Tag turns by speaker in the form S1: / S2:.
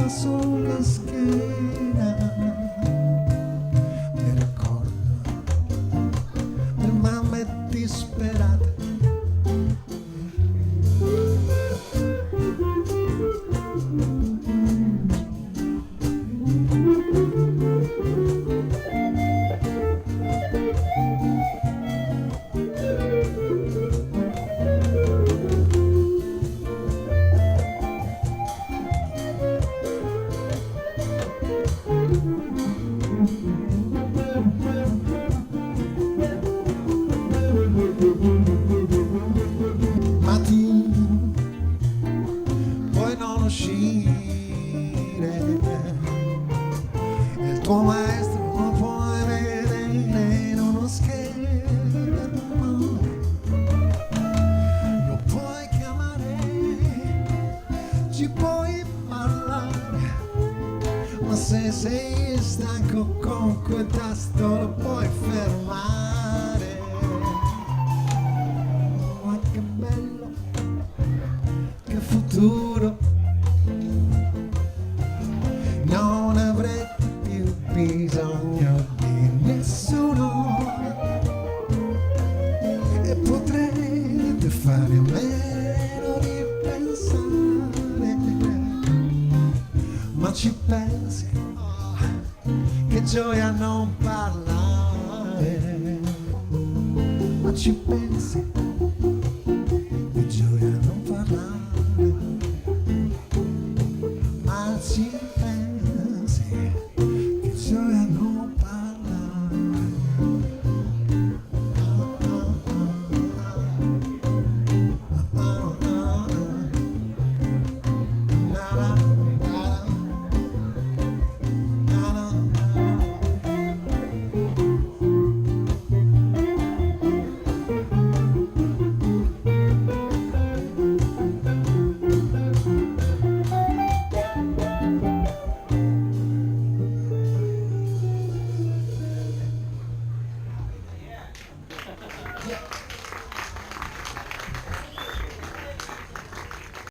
S1: mano sulla schiena. Mi ricordo le mamme disperate. Ma tu puoi non uscire, il tuo maestro lo puoi vedere in uno schermo, lo puoi chiamare, ci puoi parlare, ma se sei stanco con quel tasto lo puoi fermare. Ma che bello, che futuro, non avrete più bisogno di nessuno e potrete fare a meno di pensare. Ma ci pensi, oh, che gioia non parlare. Ma ci pensi